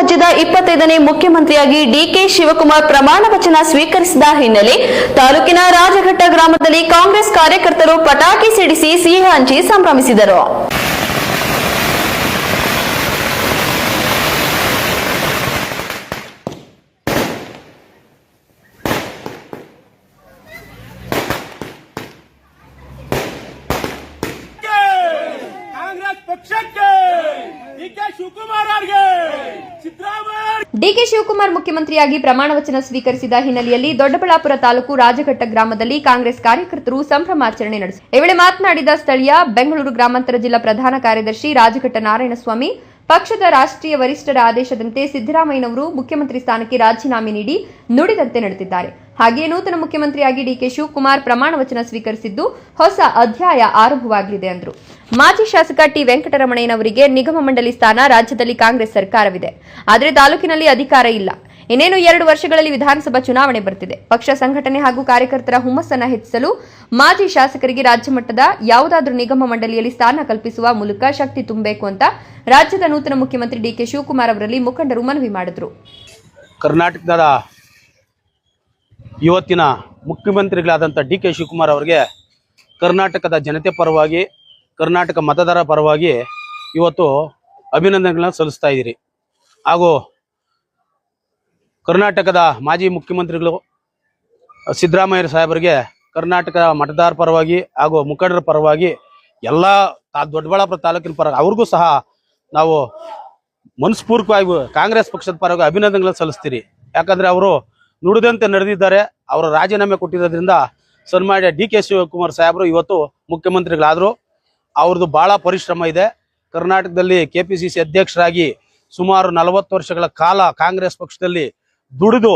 ರಾಜ್ಯದ 25ನೇ ಮುಖ್ಯಮಂತ್ರಿಯಾಗಿ ಡಿಕೆ ಶಿವಕುಮಾರ್ ಪ್ರಮಾಣ ವಚನ ಸ್ವೀಕರಿಸಿದ ಹಿನ್ನೆಲೆ ತಾಲೂಕಿನ ರಾಜಘಟ್ಟ ಗ್ರಾಮದಲ್ಲಿ ಕಾಂಗ್ರೆಸ್ ಕಾರ್ಯಕರ್ತರು ಪಟಾಕಿ ಸಿಡಿಸಿ ಸಿಹಿ ಹಂಚಿ ಸಂಭ್ರಮಿಸಿದರು. ಡಿಕೆ ಶಿವಕುಮಾರ್ ಮುಖ್ಯಮಂತ್ರಿಯಾಗಿ ಪ್ರಮಾಣ ವಚನ ಸ್ವೀಕರಿಸಿದ ಹಿನ್ನೆಲೆಯಲ್ಲಿ ದೊಡ್ಡಬಳ್ಳಾಪುರ ತಾಲೂಕು ರಾಜಘಟ್ಟ ಗ್ರಾಮದಲ್ಲಿ ಕಾಂಗ್ರೆಸ್ ಕಾರ್ಯಕರ್ತರು ಸಂಭ್ರಮಾಚರಣೆ ನಡೆಸಿದರು. ಈ ವೇಳೆ ಮಾತನಾಡಿದ ಸ್ಥಳೀಯ ಬೆಂಗಳೂರು ಗ್ರಾಮಾಂತರ ಜಿಲ್ಲಾ ಪ್ರಧಾನ ಕಾರ್ಯದರ್ಶಿ ರಾಜಘಟ್ಟ ನಾರಾಯಣಸ್ವಾಮಿ, ಪಕ್ಷದ ರಾಷ್ಟ್ರೀಯ ವರಿಷ್ಠರ ಆದೇಶದಂತೆ ಸಿದ್ದರಾಮಯ್ಯನವರು ಮುಖ್ಯಮಂತ್ರಿ ಸ್ಥಾನಕ್ಕೆ ರಾಜೀನಾಮೆ ನೀಡಿ ನುಡಿದಂತೆ ನಡೆದಿದ್ದಾರೆ. ಹಾಗೆಯೇ ನೂತನ ಮುಖ್ಯಮಂತ್ರಿಯಾಗಿ ಡಿಕೆ ಶಿವಕುಮಾರ್ ಪ್ರಮಾಣ ವಚನ ಸ್ವೀಕರಿಸಿದ್ದು ಹೊಸ ಅಧ್ಯಾಯ ಆರಂಭವಾಗಲಿದೆ ಎಂದರು. ಮಾಜಿ ಶಾಸಕ ಟಿ ವೆಂಕಟರಮಣಯ್ಯನವರಿಗೆ ನಿಗಮ ಮಂಡಳಿ ಸ್ಥಾನ ರಾಜ್ಯದಲ್ಲಿ ಕಾಂಗ್ರೆಸ್ ಸರ್ಕಾರವಿದೆ, ಆದರೆ ತಾಲೂಕಿನಲ್ಲಿ ಅಧಿಕಾರ ಇಲ್ಲ. ಇನ್ನೇನು 2 ವರ್ಷಗಳಲ್ಲಿ ವಿಧಾನಸಭಾ ಚುನಾವಣೆ ಬರ್ತಿದೆ. ಪಕ್ಷ ಸಂಘಟನೆ ಹಾಗೂ ಕಾರ್ಯಕರ್ತರ ಹುಮ್ಮಸ್ಸನ್ನು ಹೆಚ್ಚಿಸಲು ಮಾಜಿ ಶಾಸಕರಿಗೆ ರಾಜ್ಯ ಮಟ್ಟದ ಯಾವುದಾದ್ರೂ ನಿಗಮ ಮಂಡಳಿಯಲ್ಲಿ ಸ್ಥಾನ ಕಲ್ಪಿಸುವ ಮೂಲಕ ಶಕ್ತಿ ತುಂಬಬೇಕು ಅಂತ ರಾಜ್ಯದ ನೂತನ ಮುಖ್ಯಮಂತ್ರಿ ಡಿಕೆ ಶಿವಕುಮಾರ್ ಅವರಲ್ಲಿ ಮುಖಂಡರು ಮನವಿ ಮಾಡಿದರು. ಕರ್ನಾಟಕದ ಇವತ್ತಿನ ಮುಖ್ಯಮಂತ್ರಿಗಳಾದಂಥ ಡಿಕೆ ಶಿವಕುಮಾರ್ ಅವರಿಗೆ ಕರ್ನಾಟಕದ ಜನತೆ ಪರವಾಗಿ, ಕರ್ನಾಟಕ ಮತದಾರ ಪರವಾಗಿ ಇವತ್ತು ಅಭಿನಂದನೆಗಳನ್ನು ಸಲ್ಲಿಸ್ತಾ ಇದ್ದೀರಿ. ಹಾಗೂ ಕರ್ನಾಟಕದ ಮಾಜಿ ಮುಖ್ಯಮಂತ್ರಿಗಳು ಸಿದ್ದರಾಮಯ್ಯ ಸಾಹೇಬರಿಗೆ ಕರ್ನಾಟಕ ಮತದಾರ ಪರವಾಗಿ ಹಾಗೂ ಮುಖಂಡರ ಪರವಾಗಿ ಎಲ್ಲ ದೊಡ್ಡಬಳ್ಳಾಪುರ ತಾಲೂಕಿನ ಪರವಾಗಿ ಅವ್ರಿಗೂ ಸಹ ನಾವು ಮನಸ್ಪೂರ್ವಕವಾಗಿ ಕಾಂಗ್ರೆಸ್ ಪಕ್ಷದ ಪರವಾಗಿ ಅಭಿನಂದನೆಗಳನ್ನು ಸಲ್ಲಿಸ್ತೀರಿ. ಯಾಕಂದರೆ ಅವರು ನುಡಿದಂತೆ ನಡೆದಿದ್ದಾರೆ. ಅವರು ರಾಜೀನಾಮೆ ಕೊಟ್ಟಿರೋದ್ರಿಂದ ಸನ್ಮಾನ್ಯ ಡಿಕೆ ಶಿವಕುಮಾರ್ ಸಾಹೇಬರು ಇವತ್ತು ಮುಖ್ಯಮಂತ್ರಿಗಳಾದರು. ಅವ್ರದ್ದು ಭಾಳ ಪರಿಶ್ರಮ ಇದೆ. ಕರ್ನಾಟಕದಲ್ಲಿ ಕೆಪಿಸಿಸಿ ಅಧ್ಯಕ್ಷರಾಗಿ ಸುಮಾರು 40 ವರ್ಷಗಳ ಕಾಲ ಕಾಂಗ್ರೆಸ್ ಪಕ್ಷದಲ್ಲಿ ದುಡಿದು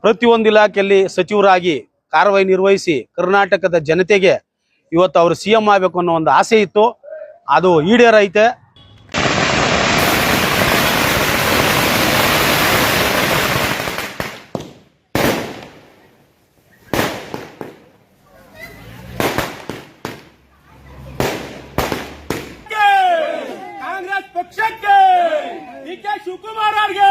ಪ್ರತಿಯೊಂದು ಇಲಾಖೆಯಲ್ಲಿ ಸಚಿವರಾಗಿ ಕಾರ್ಯವಾಹಿ ನಿರ್ವಹಿಸಿ ಕರ್ನಾಟಕದ ಜನತೆಗೆ ಇವತ್ತು ಅವರು CM ಆಗಬೇಕು ಅನ್ನೋ ಒಂದು ಆಸೆ ಇತ್ತು. ಅದು ಈಡೇರೈತೆ. ಕಾಂಗ್ರೆಸ್ ಪಕ್ಷಕ್ಕೆ ಡಿಕೆ ಶಿವಕುಮಾರ್ ಅವರಿಗೆ